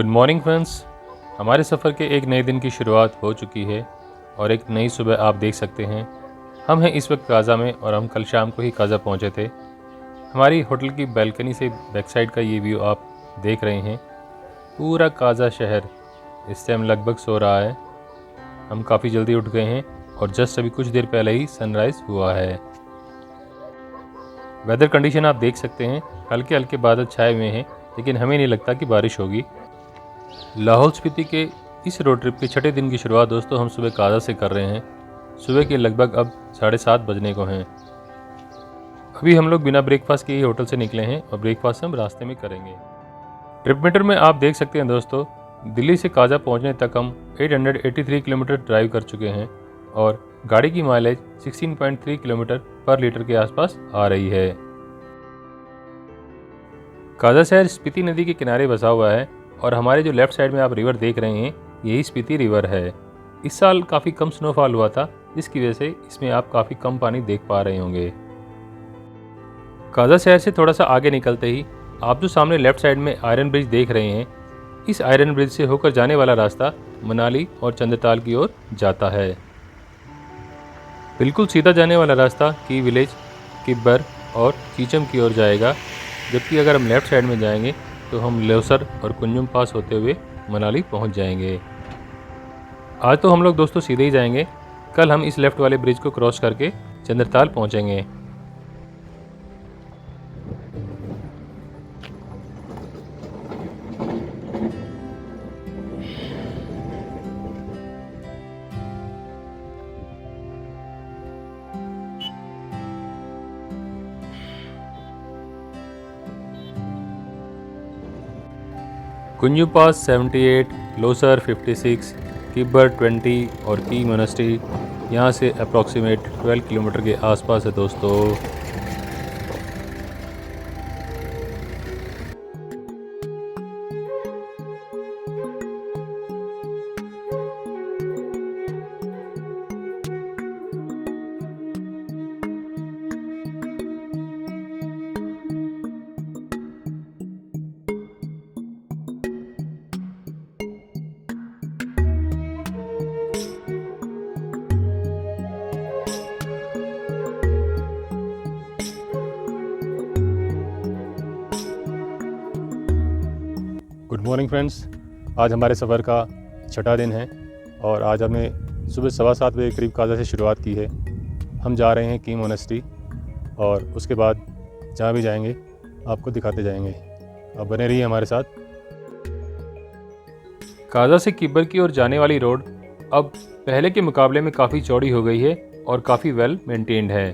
Good morning friends. हमारे सफ़र के एक नए दिन की शुरुआत हो चुकी है और एक नई सुबह आप देख सकते हैं। हम हैं इस वक्त काज़ा में और हम कल शाम को ही काज़ा पहुंचे थे। हमारी होटल की बैल्कनी से बैक साइड का ये व्यू आप देख रहे हैं। पूरा काज़ा शहर इस टाइम लगभग सो रहा है। हम काफ़ी जल्दी उठ गए हैं और जस्ट अभी कुछ देर पहले ही सनराइज़ हुआ है। वेदर कंडीशन आप देख सकते हैं, हल्के हल्के बादल छाए हुए हैं, लेकिन हमें नहीं लगता कि बारिश होगी। लाहौल स्पीति के इस रोड ट्रिप के छठे दिन की शुरुआत दोस्तों हम सुबह काज़ा से कर रहे हैं। सुबह के लगभग अब 7:30 बजने को हैं। अभी हम लोग बिना ब्रेकफास्ट के ही होटल से निकले हैं और ब्रेकफास्ट हम रास्ते में करेंगे। ट्रिप मीटर में आप देख सकते हैं दोस्तों, दिल्ली से काज़ा पहुंचने तक हम 883 किलोमीटर ड्राइव कर चुके हैं और गाड़ी की माइलेज 16.3 किलोमीटर पर लीटर के आसपास आ रही है। काज़ा शहर स्पीति नदी के किनारे बसा हुआ है और हमारे जो लेफ्ट साइड में आप रिवर देख रहे हैं, यही स्पीति रिवर है। इस साल काफ़ी कम स्नोफॉल हुआ था, जिसकी वजह से इसमें आप काफ़ी कम पानी देख पा रहे होंगे। काज़ा शहर से थोड़ा सा आगे निकलते ही आप जो सामने लेफ्ट साइड में आयरन ब्रिज देख रहे हैं, इस आयरन ब्रिज से होकर जाने वाला रास्ता मनाली और चंद्रताल की ओर जाता है। बिल्कुल सीधा जाने वाला रास्ता की विलेज, किब्बर और चीचम की ओर जाएगा, जबकि अगर हम लेफ़्ट साइड में जाएंगे तो हम लोसर और कुंजुम पास होते हुए मनाली पहुंच जाएंगे। आज तो हम लोग दोस्तों सीधे ही जाएंगे, कल हम इस लेफ़्ट वाले ब्रिज को क्रॉस करके चंद्रताल पहुंचेंगे। कुंजुम पास 78, लोसर 56, किब्बर 20 और की मोनेस्ट्री यहाँ से अप्रॉक्सीमेट 12 किलोमीटर के आसपास है दोस्तों। Good morning friends. आज हमारे सफ़र का छठा दिन है और आज हमने सुबह 7:15 बजे करीब काज़ा से शुरुआत की है। हम जा रहे हैं की मोनेस्ट्री और उसके बाद जहाँ भी जाएंगे आपको दिखाते जाएंगे। आप बने रहिए हमारे साथ। काज़ा से किब्बर की ओर जाने वाली रोड अब पहले के मुकाबले में काफ़ी चौड़ी हो गई है और काफ़ी वेल मेंटेन्ड है।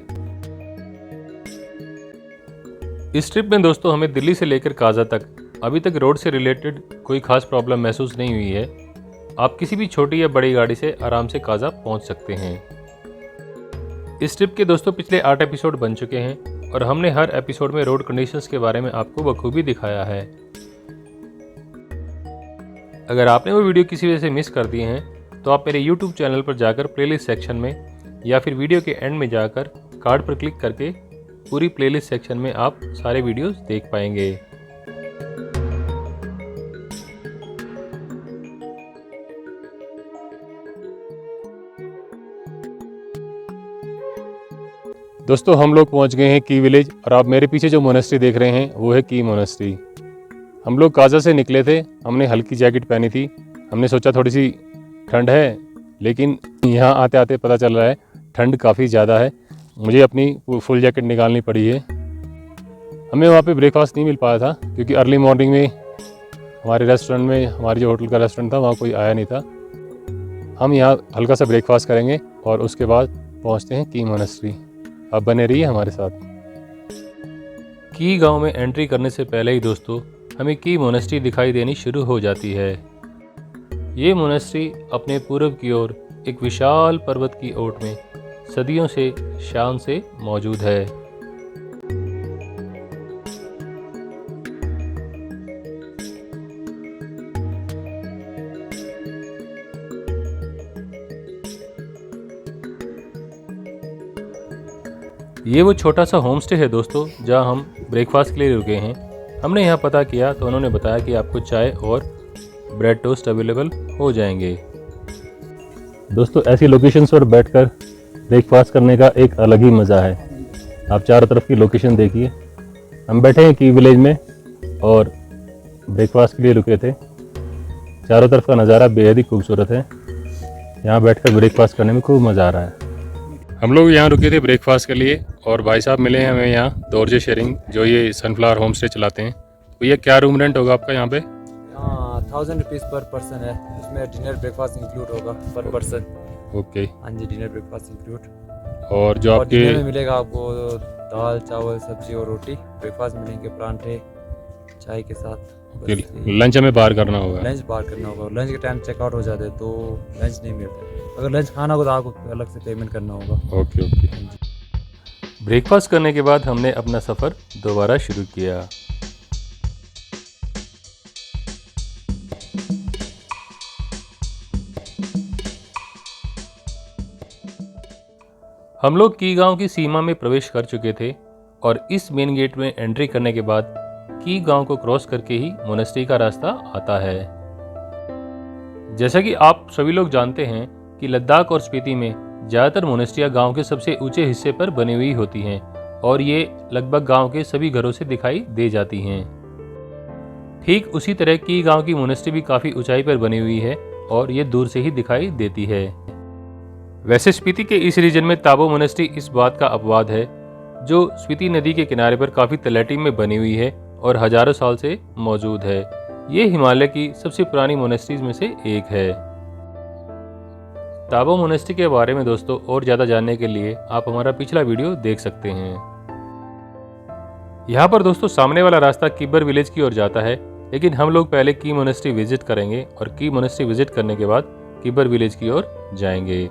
इस ट्रिप में दोस्तों हमें दिल्ली से लेकर काज़ा तक अभी तक रोड से रिलेटेड कोई खास प्रॉब्लम महसूस नहीं हुई है। आप किसी भी छोटी या बड़ी गाड़ी से आराम से काज़ा पहुंच सकते हैं। इस ट्रिप के दोस्तों पिछले 8 एपिसोड बन चुके हैं और हमने हर एपिसोड में रोड कंडीशंस के बारे में आपको बखूबी दिखाया है। अगर आपने वो वीडियो किसी वजह से मिस कर दिए हैं तो आप मेरे YouTube चैनल पर जाकर प्लेलिस्ट सेक्शन में या फिर वीडियो के एंड में जाकर कार्ड पर क्लिक करके पूरी प्लेलिस्ट सेक्शन में आप सारे वीडियोस देख पाएंगे। दोस्तों हम लोग पहुंच गए हैं की विलेज और आप मेरे पीछे जो मोनेस्ट्री देख रहे हैं वो है की मोनेस्ट्री। हम लोग काज़ा से निकले थे, हमने हल्की जैकेट पहनी थी। हमने सोचा थोड़ी सी ठंड है, लेकिन यहाँ आते आते पता चल रहा है ठंड काफ़ी ज़्यादा है। मुझे अपनी फुल जैकेट निकालनी पड़ी है। हमें वहाँ पे ब्रेकफास्ट नहीं मिल पाया था क्योंकि अर्ली मॉर्निंग में हमारे रेस्टोरेंट में, हमारी जो होटल का रेस्टोरेंट था, वहाँ कोई आया नहीं था। हम यहाँ हल्का सा ब्रेकफास्ट करेंगे और उसके बाद पहुँचते हैं की मोनेस्ट्री। आप बने रहिए हमारे साथ। की गांव में एंट्री करने से पहले ही दोस्तों हमें की मोनेस्ट्री दिखाई देनी शुरू हो जाती है। ये मोनेस्ट्री अपने पूर्व की ओर एक विशाल पर्वत की ओट में सदियों से शान से मौजूद है। ये वो छोटा सा होम स्टे है दोस्तों, जहाँ हम ब्रेकफास्ट के लिए रुके हैं। हमने यहाँ पता किया तो उन्होंने बताया कि आपको चाय और ब्रेड टोस्ट अवेलेबल हो जाएंगे। दोस्तों ऐसी लोकेशंस पर बैठकर ब्रेकफास्ट करने का एक अलग ही मज़ा है। आप चारों तरफ की लोकेशन देखिए। हम बैठे हैं की विलेज में और ब्रेकफास्ट के लिए रुके थे। चारों तरफ का नज़ारा बेहद ही खूबसूरत है। यहाँ बैठकर ब्रेकफास्ट करने में खूब मज़ा आ रहा है। हम लोग यहाँ रुके थे ब्रेकफास्ट के लिए और भाई साहब मिले हैं हमें यहाँ दोरजे शेयरिंग, जो ये सनफ्लावर होम स्टे चलाते हैं। तो ये क्या रूम रेंट होगा आपका यहाँ पे? 1000 रुपीज़ पर पर्सन है। इसमें डिनर ब्रेकफास्ट इंक्लूड होगा पर पर्सन। ओके। हाँ जी, डिनर ब्रेकफास्ट इंक्लूड। और जो आपके डिनर में मिलेगा आपको दाल चावल सब्जी और रोटी। ब्रेकफास्ट मिलेंगे परांठे चाय के साथ। लंच हमें बाहर करना होगा? लंच बाहर करना होगा। लंच के टाइम चेकआउट हो जाते हैं तो लंच नहीं मिलता। अगर लंच खाना होगा तो आपको अलग से पेमेंट करना होगा। Okay okay. ब्रेकफास्ट करने के बाद हमने अपना सफ़र दोबारा शुरू किया। हम लोग की गांव की सीमा में प्रवेश कर चुके थे और इस मेन गेट में एंट्री करने के बाद की गांव को क्रॉस करके ही मोनेस्ट्री का रास्ता आता है। जैसा कि आप सभी लोग जानते हैं कि लद्दाख और स्पीति में ज़्यादातर मोनेस्ट्रियाँ गांव के सबसे ऊंचे हिस्से पर बनी हुई होती हैं और ये लगभग गांव के सभी घरों से दिखाई दे जाती हैं। ठीक उसी तरह की गांव की मोनेस्ट्री भी काफ़ी ऊंचाई पर बनी हुई है और ये दूर से ही दिखाई देती है। वैसे स्पीति के इस रीजन में ताबो मोनेस्ट्री इस बात का अपवाद है, जो स्पीति नदी के किनारे पर काफ़ी तलहटी में बनी हुई है और हजारों साल से मौजूद है। ये हिमालय की सबसे पुरानी मोनेस्ट्रीज में से एक है। ताबो मोनेस्ट्री के बारे में दोस्तों और ज़्यादा जानने के लिए आप हमारा पिछला वीडियो देख सकते हैं। यहाँ पर दोस्तों सामने वाला रास्ता किब्बर विलेज की ओर जाता है, लेकिन हम लोग पहले की मोनेस्ट्री विजिट करेंगे और की मोनेस्ट्री विजिट करने के बाद किब्बर विलेज की ओर जाएंगे।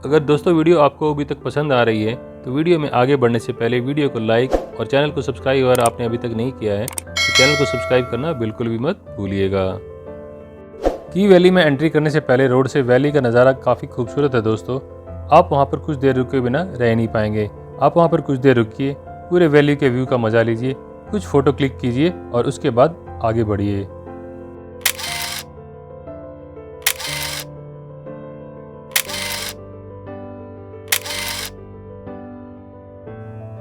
अगर दोस्तों वीडियो आपको अभी तक पसंद आ रही है तो वीडियो में आगे बढ़ने से पहले वीडियो को लाइक और चैनल को सब्सक्राइब अगर आपने अभी तक नहीं किया है तो चैनल को सब्सक्राइब करना बिल्कुल भी मत भूलिएगा। की वैली में एंट्री करने से पहले रोड से वैली का नज़ारा काफ़ी खूबसूरत है दोस्तों। आप वहाँ पर कुछ देर रुके बिना रह नहीं पाएंगे। आप वहाँ पर कुछ देर रुकिए, पूरे वैली के व्यू का मज़ा लीजिए, कुछ फ़ोटो क्लिक कीजिए और उसके बाद आगे बढ़िए।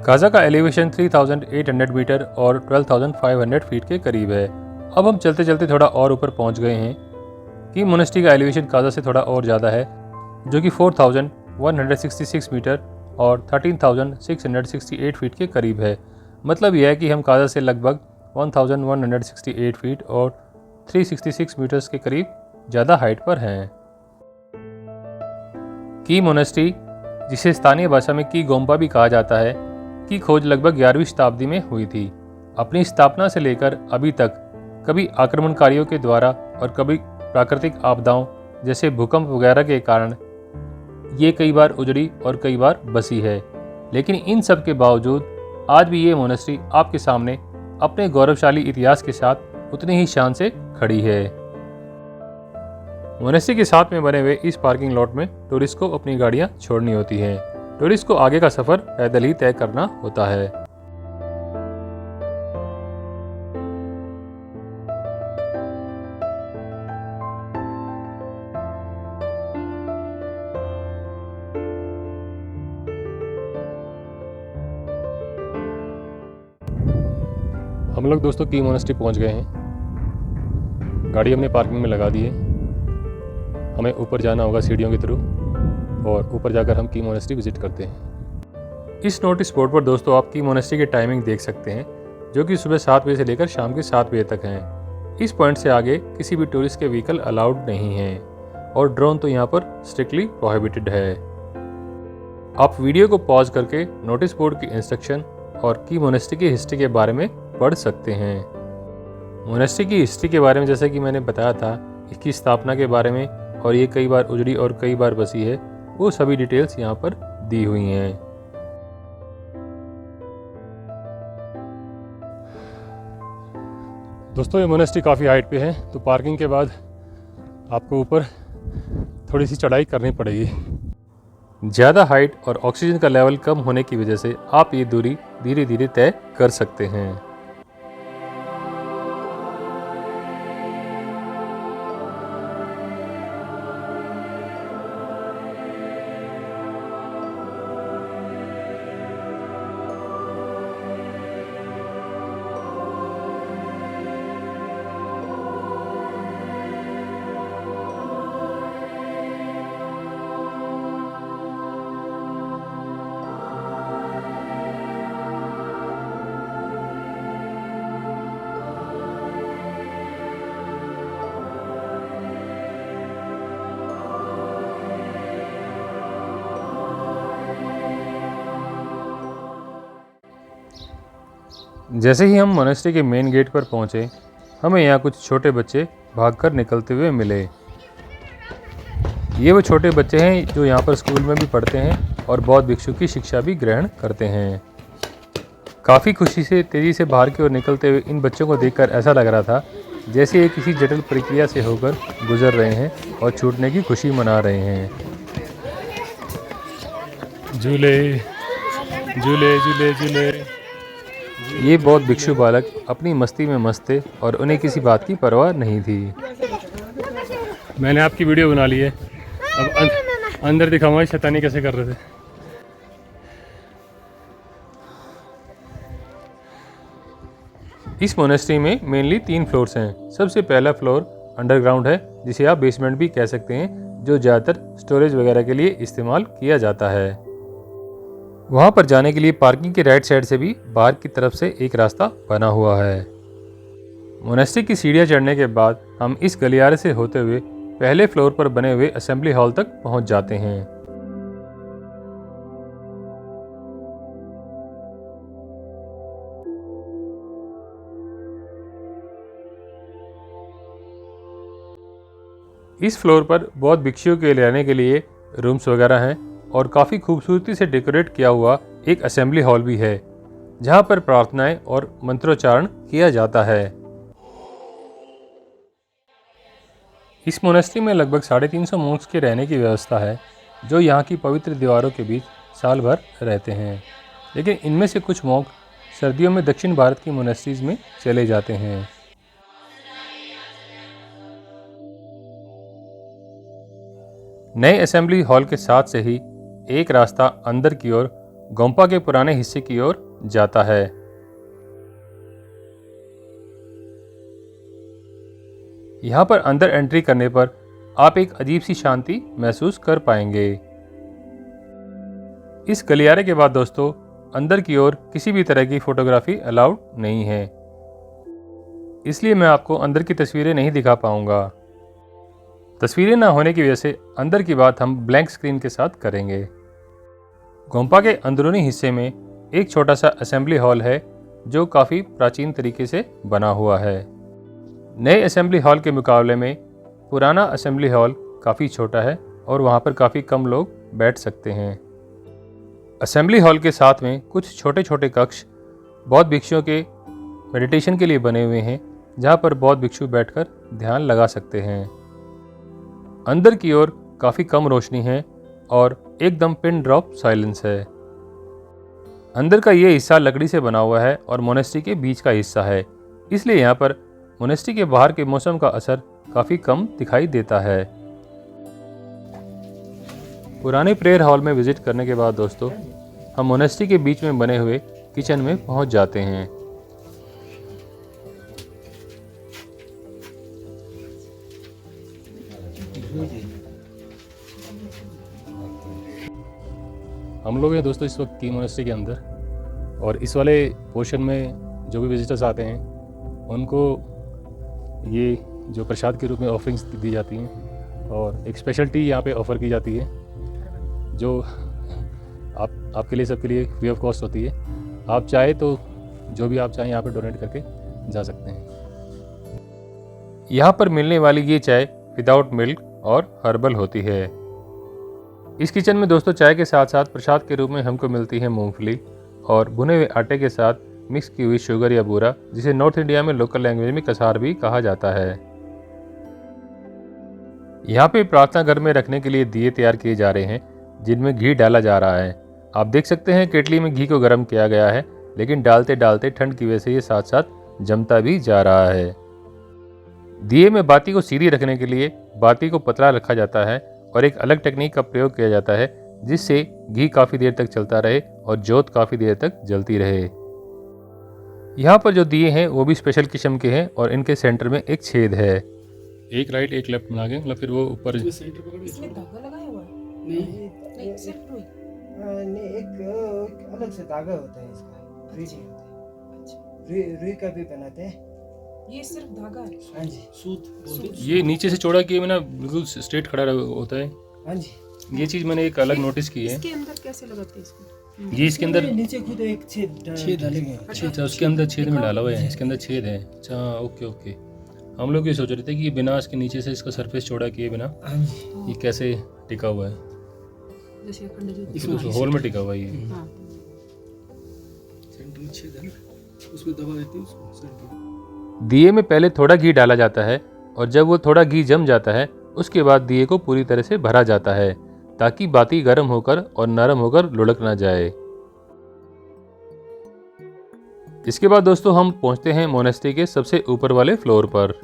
काजा का एलिवेशन 3800 मीटर और 12,500 फीट के करीब है। अब हम चलते चलते थोड़ा और ऊपर पहुंच गए हैं। की मोनेस्ट्री का एलिवेशन काजा से थोड़ा और ज़्यादा है, जो कि 4,166 मीटर और 13,668 फीट के करीब है। मतलब यह है कि हम काजा से लगभग 1,168 फीट और 366 मीटर्स के करीब ज़्यादा हाइट पर हैं। की मोनेस्ट्री, जिसे स्थानीय भाषा में की गोम्पा भी कहा जाता है, की खोज लगभग 11वीं शताब्दी में हुई थी। अपनी स्थापना से लेकर अभी तक कभी आक्रमणकारियों के द्वारा और कभी प्राकृतिक आपदाओं जैसे भूकंप वगैरह के कारण ये कई बार उजड़ी और कई बार बसी है, लेकिन इन सब के बावजूद आज भी ये मोनेस्ट्री आपके सामने अपने गौरवशाली इतिहास के साथ उतनी ही शान से खड़ी है। मोनेस्ट्री के साथ में बने हुए इस पार्किंग लॉट में टूरिस्ट को अपनी गाड़ियां छोड़नी होती हैं। टूरिस्ट को आगे का सफ़र पैदल ही तय करना होता है। हम लोग दोस्तों की मोनेस्ट्री पहुंच गए हैं। गाड़ी हमने पार्किंग में लगा दी है। हमें ऊपर जाना होगा सीढ़ियों के थ्रू और ऊपर जाकर हम की मोनेस्ट्री विजिट करते हैं। इस नोटिस बोर्ड पर दोस्तों आप की मोनेस्ट्री की टाइमिंग देख सकते हैं, जो कि सुबह 7 बजे से लेकर शाम के 7 बजे तक हैं। इस पॉइंट से आगे किसी भी टूरिस्ट के व्हीकल अलाउड नहीं हैं और ड्रोन तो यहाँ पर स्ट्रिक्टली प्रोहिबिटेड है। आप वीडियो को पॉज करके नोटिस बोर्ड की इंस्ट्रक्शन और की मोनेस्ट्री की हिस्ट्री के बारे में पढ़ सकते हैं। मोनेस्ट्री की हिस्ट्री के बारे में जैसे कि मैंने बताया था, इसकी स्थापना के बारे में और ये कई बार उजड़ी और कई बार बसी है, वो सभी डिटेल्स यहाँ पर दी हुई हैं। दोस्तों ये मोनेस्ट्री काफ़ी हाइट पे है, तो पार्किंग के बाद आपको ऊपर थोड़ी सी चढ़ाई करनी पड़ेगी। ज़्यादा हाइट और ऑक्सीजन का लेवल कम होने की वजह से आप ये दूरी धीरे धीरे तय कर सकते हैं। जैसे ही हम मोनेस्ट्री के मेन गेट पर पहुंचे, हमें यहाँ कुछ छोटे बच्चे भागकर निकलते हुए मिले। ये वो छोटे बच्चे हैं जो यहाँ पर स्कूल में भी पढ़ते हैं और बौद्ध भिक्षु की शिक्षा भी ग्रहण करते हैं। काफ़ी खुशी से तेज़ी से बाहर की ओर निकलते हुए इन बच्चों को देखकर ऐसा लग रहा था जैसे ये किसी जटिल प्रक्रिया से होकर गुजर रहे हैं और छूटने की खुशी मना रहे हैं। झूले झूले झूले झूले। ये बौद्ध भिक्षु बालक अपनी मस्ती में मस्त थे और उन्हें किसी बात की परवाह नहीं थी। मैंने आपकी वीडियो बना ली है, अब अंदर दिखाऊंगा शैतानी कैसे कर रहे थे। इस मोनेस्ट्री में मेनली 3 फ्लोर्स हैं। सबसे पहला फ्लोर अंडरग्राउंड है, जिसे आप बेसमेंट भी कह सकते हैं, जो ज़्यादातर स्टोरेज वगैरह के लिए इस्तेमाल किया जाता है। वहाँ पर जाने के लिए पार्किंग के राइट साइड से भी बाहर की तरफ से एक रास्ता बना हुआ है। मोनेस्ट्री की सीढ़ियाँ चढ़ने के बाद हम इस गलियारे से होते हुए पहले फ्लोर पर बने हुए असेंबली हॉल तक पहुँच जाते हैं। इस फ्लोर पर बौद्ध भिक्षुओं के रहने के लिए रूम्स वगैरह हैं और काफ़ी खूबसूरती से डेकोरेट किया हुआ एक असेंबली हॉल भी है, जहां पर प्रार्थनाएं और मंत्रोच्चारण किया जाता है। इस मोनेस्ट्री में लगभग 350 मोंक्स के रहने की व्यवस्था है, जो यहाँ की पवित्र दीवारों के बीच साल भर रहते हैं। लेकिन इनमें से कुछ मोंक सर्दियों में दक्षिण भारत की मोनेस्ट्रीज में चले जाते हैं। नए असेंबली हॉल के साथ से ही एक रास्ता अंदर की ओर गोम्पा के पुराने हिस्से की ओर जाता है। यहाँ पर अंदर एंट्री करने पर आप एक अजीब सी शांति महसूस कर पाएंगे। इस गलियारे के बाद दोस्तों अंदर की ओर किसी भी तरह की फोटोग्राफी अलाउड नहीं है, इसलिए मैं आपको अंदर की तस्वीरें नहीं दिखा पाऊंगा। तस्वीरें ना होने की वजह से अंदर की बात हम ब्लैंक स्क्रीन के साथ करेंगे। गोम्पा के अंदरूनी हिस्से में एक छोटा सा असेंबली हॉल है, जो काफ़ी प्राचीन तरीके से बना हुआ है। नए असेंबली हॉल के मुकाबले में पुराना असेंबली हॉल काफ़ी छोटा है और वहाँ पर काफ़ी कम लोग बैठ सकते हैं। असेंबली हॉल के साथ में कुछ छोटे छोटे कक्ष बौद्ध भिक्षुओं के मेडिटेशन के लिए बने हुए हैं, जहाँ पर बौद्ध भिक्षु बैठकर ध्यान लगा सकते हैं। अंदर की ओर काफ़ी कम रोशनी है और एकदम पिन ड्रॉप साइलेंस है। अंदर का ये हिस्सा लकड़ी से बना हुआ है और मोनेस्ट्री के बीच का हिस्सा है, इसलिए यहाँ पर मोनेस्ट्री के बाहर के मौसम का असर काफ़ी कम दिखाई देता है। पुराने प्रेयर हॉल में विजिट करने के बाद दोस्तों हम मोनेस्ट्री के बीच में बने हुए किचन में पहुँच जाते हैं। हम लोग हैं दोस्तों इस वक्त की मोनेस्ट्री के अंदर, और इस वाले पोर्शन में जो भी विजिटर्स आते हैं उनको ये जो प्रसाद के रूप में ऑफरिंग्स दी जाती हैं और एक स्पेशल टी यहाँ पे ऑफ़र की जाती है, जो आपके लिए सबके लिए फ्री ऑफ कॉस्ट होती है। आप चाहे तो जो भी आप चाहें यहाँ पे डोनेट करके जा सकते हैं। यहाँ पर मिलने वाली ये चाय विदाउट मिल्क और हर्बल होती है। इस किचन में दोस्तों चाय के साथ साथ प्रसाद के रूप में हमको मिलती है मूंगफली और भुने हुए आटे के साथ मिक्स की हुई शुगर या बूरा, जिसे नॉर्थ इंडिया में लोकल लैंग्वेज में कसार भी कहा जाता है। यहाँ पे प्रार्थना घर में रखने के लिए दिए तैयार किए जा रहे हैं, जिनमें घी डाला जा रहा है। आप देख सकते हैं केटली में घी को गर्म किया गया है, लेकिन डालते डालते ठंड की वजह से ये साथ साथ जमता भी जा रहा है। दिए में बाती को सीधी रखने के लिए बाती को पतला रखा जाता है और एक अलग टेक्निक का प्रयोग किया जाता है, जिससे घी काफ़ी देर तक चलता रहे और जोत काफ़ी देर तक जलती रहे। यहाँ पर जो दिए हैं वो भी स्पेशल किस्म के हैं और इनके सेंटर में एक छेद है। एक राइट एक लेफ्ट बना के, मतलब फिर वो ऊपर इसमें धागा लगाया हुआ है? नहीं, सिर्फ रुई। नहीं, एक अलग से धागा होता है इसका, रुई नहीं होता है। अच्छा, रुई का भी बनाते हैं। ये सिर्फ धागा है? हाँ जी, सूत। ये नीचे से चौड़ा किए ना बिल्कुल स्ट्रेट खड़ा होता है। हाँ जी, ये चीज़ मैंने एक अलग नोटिस की है। इसके अंदर कैसे लगाते हैं इसको? ये इसके अंदर नीचे खुद एक छेद डालेंगे। अच्छा, उसके अंदर छेद में डाला हुआ है, इसके अंदर छेद है। अच्छा, ओके ओके। हम लोग ये सोच रहे थे कि ये बिना इसके नीचे से इसका सरफेस चौड़ा किए बिना हाँ जी। ये कैसे टिका हुआ है, जैसे अखंड ज्योति इसमें तो होल में टिका हुआ है ये। हाँ सेंटर में छेद है ना, उसमें दबा देती है उसको सेंटर। दिए में पहले थोड़ा घी डाला जाता है और जब वो थोड़ा घी जम जाता है उसके बाद दिए को पूरी तरह से भरा जाता है ताकि बाती गर्म होकर और नरम होकर लुढ़क ना जाए। इसके बाद दोस्तों हम पहुंचते हैं मोनेस्ट्री के सबसे ऊपर वाले फ्लोर पर।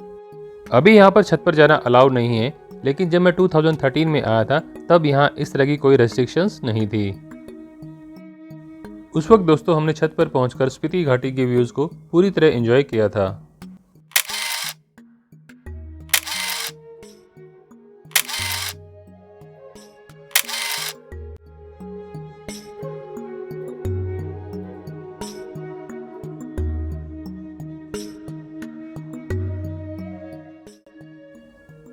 अभी यहाँ पर छत पर जाना अलाउड नहीं है, लेकिन जब मैं 2013 में आया था तब यहाँ इस तरह की कोई रेस्ट्रिक्शंस नहीं थी। उस वक्त दोस्तों हमने छत पर पहुंचकर स्पीति घाटी के व्यूज को पूरी तरह एंजॉय किया था।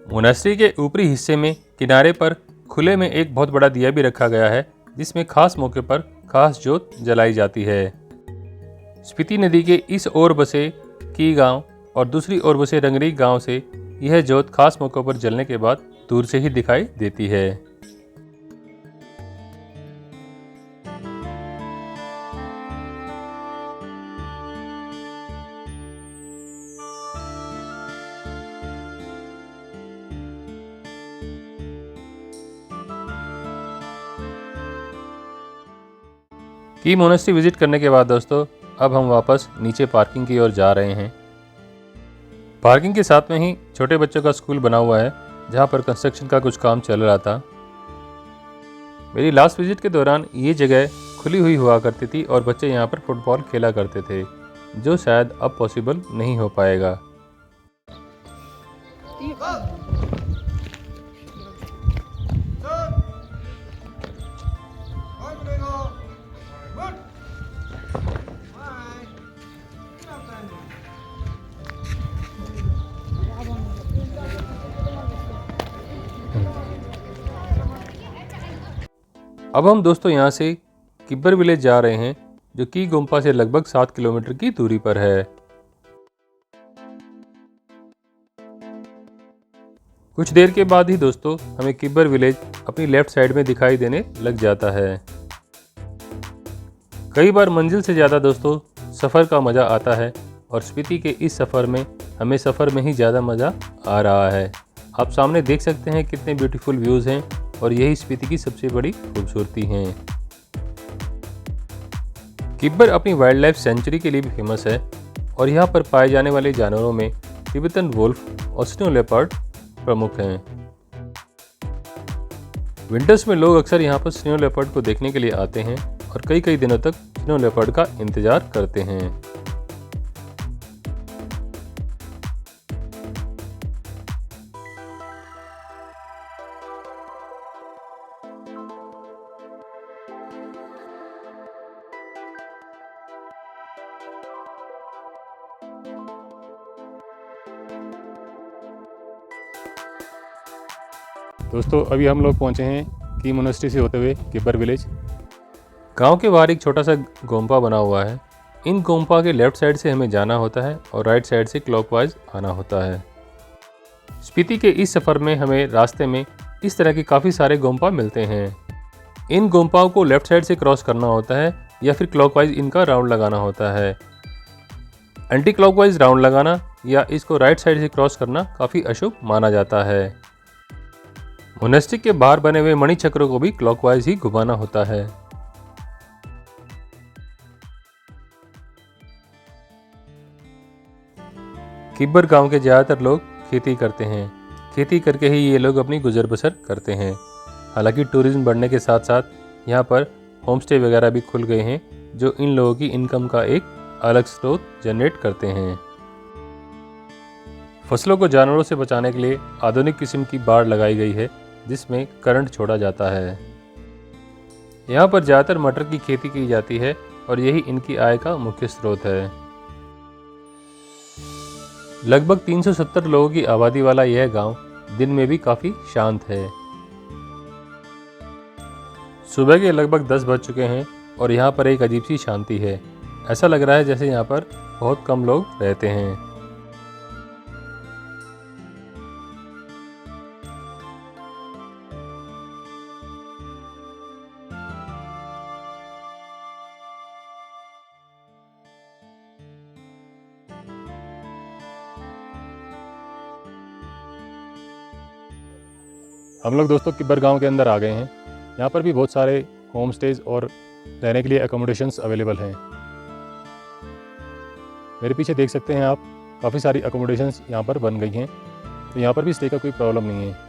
मोनेस्ट्री के ऊपरी हिस्से में किनारे पर खुले में एक बहुत बड़ा दिया भी रखा गया है जिसमें खास मौके पर खास जोत जलाई जाती है। स्पीति नदी के इस ओर बसे की गांव और दूसरी ओर बसे रंगरी गांव से यह जोत खास मौकों पर जलने के बाद दूर से ही दिखाई देती है। की मोनेस्ट्री विजिट करने के बाद दोस्तों अब हम वापस नीचे पार्किंग की ओर जा रहे हैं। पार्किंग के साथ में ही छोटे बच्चों का स्कूल बना हुआ है जहां पर कंस्ट्रक्शन का कुछ काम चल रहा था। मेरी लास्ट विजिट के दौरान ये जगह खुली हुई हुआ करती थी और बच्चे यहां पर फुटबॉल खेला करते थे, जो शायद अब पॉसिबल नहीं हो पाएगा। अब हम दोस्तों यहाँ से किब्बर विलेज जा रहे हैं जो की गोम्पा से लगभग 7 किलोमीटर की दूरी पर है। कुछ देर के बाद ही दोस्तों हमें किब्बर विलेज अपनी लेफ्ट साइड में दिखाई देने लग जाता है। कई बार मंजिल से ज़्यादा दोस्तों सफ़र का मज़ा आता है और स्पीति के इस सफ़र में हमें सफ़र में ही ज़्यादा मज़ा आ रहा है। आप सामने देख सकते हैं कितने ब्यूटीफुल व्यूज़ हैं और यही स्पीति की सबसे बड़ी खूबसूरती है। किब्बर अपनी वाइल्ड लाइफ सेंचुरी के लिए भी फेमस है और यहाँ पर पाए जाने वाले जानवरों में तिब्बतन वुल्फ और स्नो लेपर्ड प्रमुख हैं। विंटर्स में लोग अक्सर यहाँ पर स्नो लेपर्ड को देखने के लिए आते हैं और कई कई दिनों तक स्नो लेपर्ड का इंतजार करते हैं। दोस्तों अभी हम लोग पहुंचे हैं की मोनेस्ट्री से होते हुए किब्बर विलेज। गांव के बाहर एक छोटा सा गोम्पा बना हुआ है। इन गोम्पा के लेफ्ट साइड से हमें जाना होता है और राइट साइड से क्लॉकवाइज आना होता है। स्पीति के इस सफ़र में हमें रास्ते में इस तरह के काफ़ी सारे गोम्पा मिलते हैं। इन गोम्पाओं को लेफ्ट साइड से क्रॉस करना होता है या फिर क्लॉकवाइज इनका राउंड लगाना होता है। एंटी क्लॉकवाइज राउंड लगाना या इसको राइट साइड से क्रॉस करना काफ़ी अशुभ माना जाता है। मोनेस्ट्री के बाहर बने हुए मणि चक्रों को भी क्लॉकवाइज ही घुमाना होता है। किब्बर गांव के ज़्यादातर लोग खेती करते हैं। खेती करके ही ये लोग अपनी गुजर बसर करते हैं। हालांकि टूरिज्म बढ़ने के साथ साथ यहाँ पर होम स्टे वगैरह भी खुल गए हैं जो इन लोगों की इनकम का एक अलग स्रोत जनरेट करते हैं। फसलों को जानवरों से बचाने के लिए आधुनिक किस्म की बाड़ लगाई गई है जिसमें करंट छोड़ा जाता है। यहाँ पर ज़्यादातर मटर की खेती की जाती है और यही इनकी आय का मुख्य स्रोत है। लगभग 370 लोगों की आबादी वाला यह गांव दिन में भी काफ़ी शांत है। सुबह के लगभग 10 बज चुके हैं और यहाँ पर एक अजीब सी शांति है। ऐसा लग रहा है जैसे यहाँ पर बहुत कम लोग रहते हैं। हम लोग दोस्तों किब्बर गांव के अंदर आ गए हैं। यहाँ पर भी बहुत सारे होम स्टेज और रहने के लिए अकोमोडेशंस अवेलेबल हैं। मेरे पीछे देख सकते हैं आप, काफ़ी सारी अकोमोडेशंस यहाँ पर बन गई हैं, तो यहाँ पर भी स्टे का कोई प्रॉब्लम नहीं है।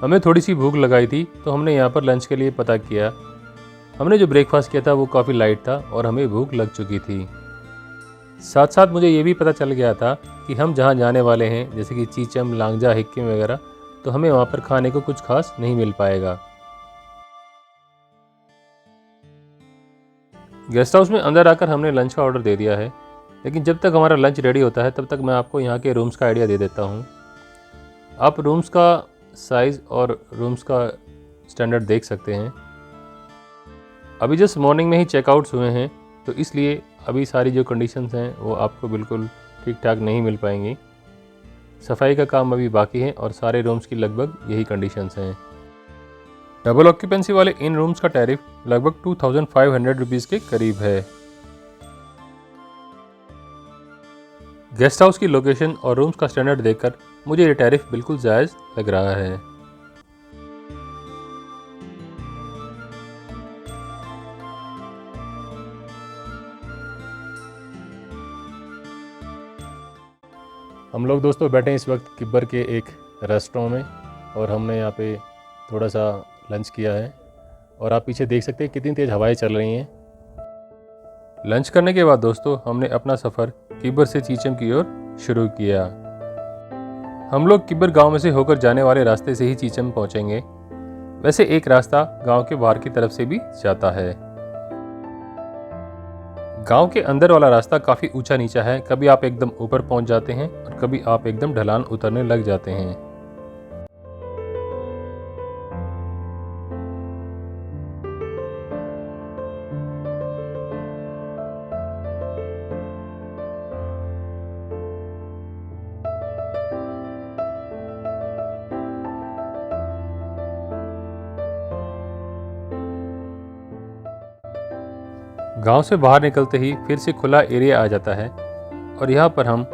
हमें थोड़ी सी भूख लगाई थी तो हमने यहाँ पर लंच के लिए पता किया। हमने जो ब्रेकफास्ट किया था वो काफ़ी लाइट था और हमें भूख लग चुकी थी। साथ साथ मुझे ये भी पता चल गया था कि हम जहाँ जाने वाले हैं, जैसे कि चीचम, लांगजा, हिक्किम वगैरह, तो हमें वहाँ पर खाने को कुछ खास नहीं मिल पाएगा। गेस्ट हाउस में अंदर आकर हमने लंच का ऑर्डर दे दिया है, लेकिन जब तक हमारा लंच रेडी होता है तब तक मैं आपको यहाँ के रूम्स का आइडिया दे देता हूँ। आप रूम्स का साइज़ और रूम्स का स्टैंडर्ड देख सकते हैं। अभी जस्ट मॉर्निंग में ही चेकआउट्स हुए हैं, तो इसलिए अभी सारी जो कंडीशंस हैं वो आपको बिल्कुल ठीक ठाक नहीं मिल पाएंगी। सफाई का काम अभी बाकी है और सारे रूम्स की लगभग यही कंडीशंस हैं। डबल ऑक्यूपेंसी वाले इन रूम्स का टैरिफ लगभग 2500 रुपीज़ के करीब है। गेस्ट हाउस की लोकेशन और रूम्स का स्टैंडर्ड देखकर मुझे ये टैरिफ बिल्कुल जायज़ लग रहा है। हम लोग दोस्तों बैठे हैं इस वक्त किब्बर के एक रेस्टोरेंट में और हमने यहाँ पे थोड़ा सा लंच किया है और आप पीछे देख सकते हैं कितनी तेज़ हवाएं चल रही हैं। लंच करने के बाद दोस्तों हमने अपना सफ़र किब्बर से चीचम की ओर शुरू किया। हम लोग किब्बर गांव में से होकर जाने वाले रास्ते से ही चीचम पहुंचेंगे। वैसे एक रास्ता गांव के बाहर की तरफ से भी जाता है। गांव के अंदर वाला रास्ता काफ़ी ऊंचा नीचा है, कभी आप एकदम ऊपर पहुंच जाते हैं और कभी आप एकदम ढलान उतरने लग जाते हैं। गांव से बाहर निकलते ही फिर से खुला एरिया आ जाता है और यहाँ पर हम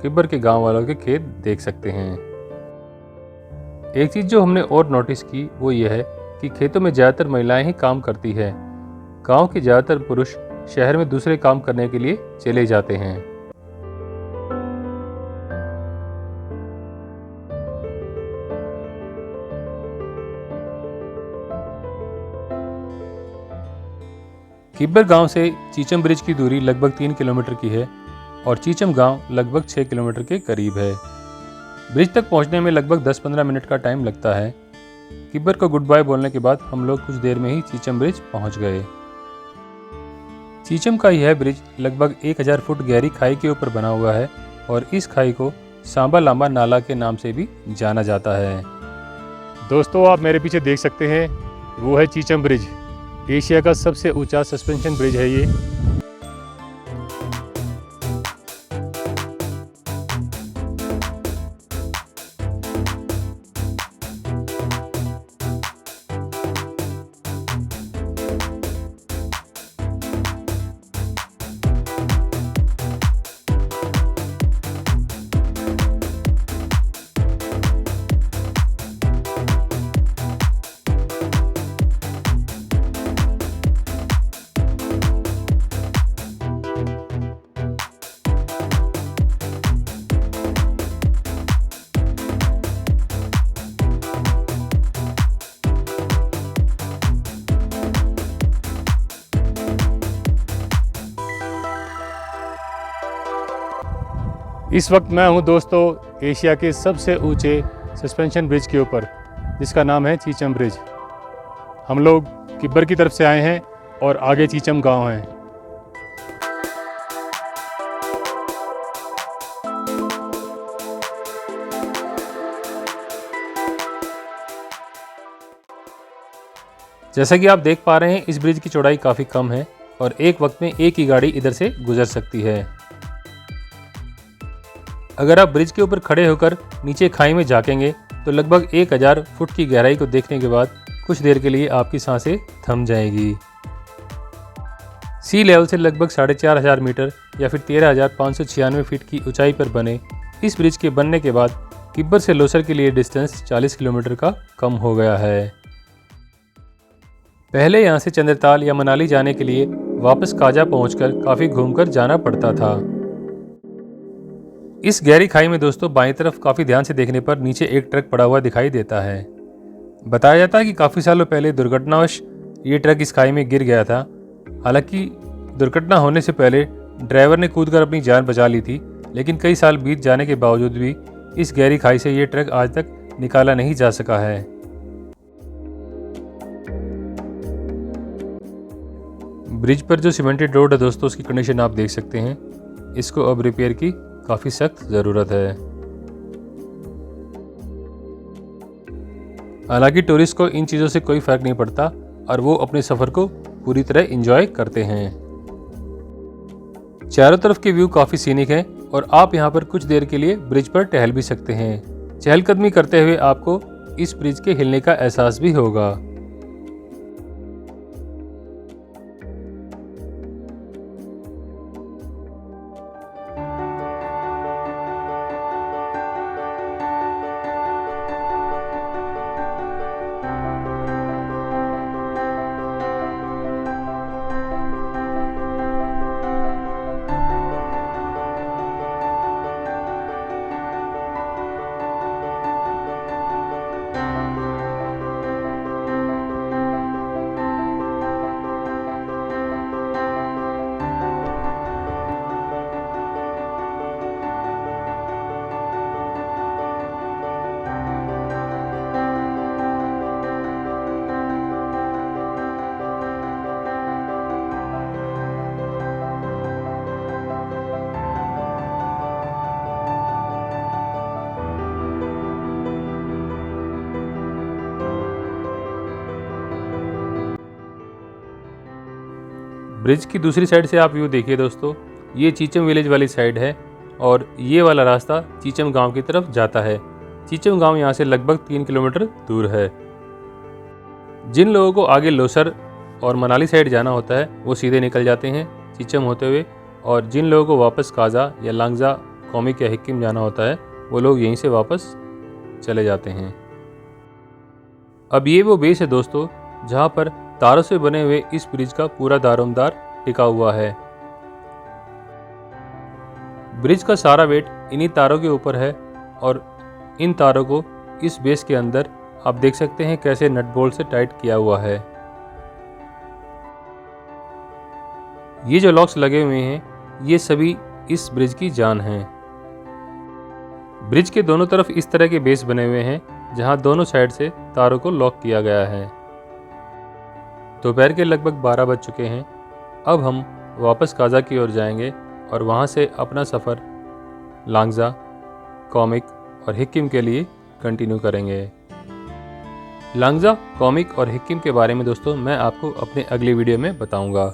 किब्बर के गांव वालों के खेत देख सकते हैं। एक चीज़ जो हमने और नोटिस की वो ये है कि खेतों में ज़्यादातर महिलाएं ही काम करती है। गांव के ज़्यादातर पुरुष शहर में दूसरे काम करने के लिए चले जाते हैं। किब्बर गांव से चीचम ब्रिज की दूरी लगभग 3 किलोमीटर की है और चीचम गांव लगभग 6 किलोमीटर के करीब है। ब्रिज तक पहुंचने में लगभग 10-15 मिनट का टाइम लगता है। किब्बर को गुड बाय बोलने के बाद हम लोग कुछ देर में ही चीचम ब्रिज पहुंच गए। चीचम का यह ब्रिज लगभग 1000 फुट गहरी खाई के ऊपर बना हुआ है और इस खाई को सांबा लांबा नाला के नाम से भी जाना जाता है। दोस्तों आप मेरे पीछे देख सकते हैं, वो है चीचम ब्रिज। एशिया का सबसे ऊंचा सस्पेंशन ब्रिज है ये। इस वक्त मैं हूं दोस्तों एशिया के सबसे ऊंचे सस्पेंशन ब्रिज के ऊपर, जिसका नाम है चीचम ब्रिज। हम लोग किब्बर की तरफ से आए हैं और आगे चीचम गांव है। जैसा कि आप देख पा रहे हैं, इस ब्रिज की चौड़ाई काफ़ी कम है और एक वक्त में एक ही गाड़ी इधर से गुजर सकती है। अगर आप ब्रिज के ऊपर खड़े होकर नीचे खाई में झांकेंगे तो लगभग 1000 फुट की गहराई को देखने के बाद कुछ देर के लिए आपकी सांसें थम जाएगी। सी लेवल से लगभग 4500 मीटर या फिर 13,596 फीट की ऊंचाई पर बने इस ब्रिज के बनने के बाद किब्बर से लोसर के लिए डिस्टेंस 40 किलोमीटर का कम हो गया है। पहले यहाँ से चंद्रताल या मनाली जाने के लिए वापस काजा पहुंचकर काफ़ी घूमकर जाना पड़ता था। इस गहरी खाई में दोस्तों बाईं तरफ काफ़ी ध्यान से देखने पर नीचे एक ट्रक पड़ा हुआ दिखाई देता है। बताया जाता है कि काफ़ी सालों पहले दुर्घटनावश ये ट्रक इस खाई में गिर गया था। हालांकि दुर्घटना होने से पहले ड्राइवर ने कूदकर अपनी जान बचा ली थी, लेकिन कई साल बीत जाने के बावजूद भी इस गहरी खाई से ये ट्रक आज तक निकाला नहीं जा सका है। ब्रिज पर जो सीमेंटेड रोड है दोस्तों, उसकी कंडीशन आप देख सकते हैं। इसको अब रिपेयर की काफ़ी सख्त ज़रूरत है। हालांकि टूरिस्ट को इन चीज़ों से कोई फ़र्क नहीं पड़ता और वो अपने सफ़र को पूरी तरह एंजॉय करते हैं। चारों तरफ के व्यू काफ़ी सीनिक हैं और आप यहाँ पर कुछ देर के लिए ब्रिज पर टहल भी सकते हैं। चहलकदमी करते हुए आपको इस ब्रिज के हिलने का एहसास भी होगा। ब्रिज की दूसरी साइड से आप व्यू देखिए दोस्तों, ये चीचम विलेज वाली साइड है और ये वाला रास्ता चीचम गांव की तरफ जाता है। चीचम गांव यहाँ से लगभग 3 किलोमीटर दूर है। जिन लोगों को आगे लोसर और मनाली साइड जाना होता है वो सीधे निकल जाते हैं चीचम होते हुए, और जिन लोगों को वापस काजा या लांगजा, कॉमिक या हिक्किम जाना होता है वो लोग यहीं से वापस चले जाते हैं। अब ये वो बेस है दोस्तों जहाँ पर तारों से बने हुए इस ब्रिज का पूरा दारोमदार टिका हुआ है। ब्रिज का सारा वेट इन्हीं तारों के ऊपर है और इन तारों को इस बेस के अंदर आप देख सकते हैं कैसे नट बोल्ट से टाइट किया हुआ है। ये जो लॉक्स लगे हुए हैं ये सभी इस ब्रिज की जान हैं। ब्रिज के दोनों तरफ इस तरह के बेस बने हुए हैं जहां दोनों साइड से तारों को लॉक किया गया है। दोपहर के लगभग 12 बज चुके हैं। अब हम वापस काजा की ओर जाएंगे और वहां से अपना सफ़र लांगजा, कॉमिक और हिक्किम के लिए कंटिन्यू करेंगे। लांगजा, कॉमिक और हिक्किम के बारे में दोस्तों मैं आपको अपने अगली वीडियो में बताऊंगा।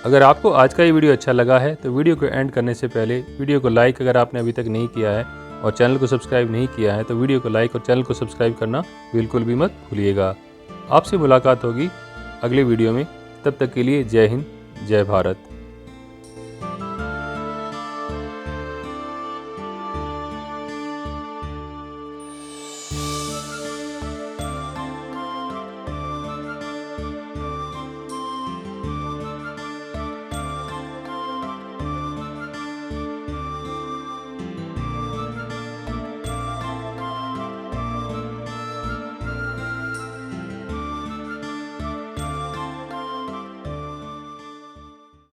अगर आपको आज का ये वीडियो अच्छा लगा है तो वीडियो को एंड करने से पहले वीडियो को लाइक अगर आपने अभी तक नहीं किया है और चैनल को सब्सक्राइब नहीं किया है तो वीडियो को लाइक और चैनल को सब्सक्राइब करना बिल्कुल भी मत भूलिएगा। आपसे मुलाकात होगी अगले वीडियो में, तब तक के लिए जय हिंद, जय भारत।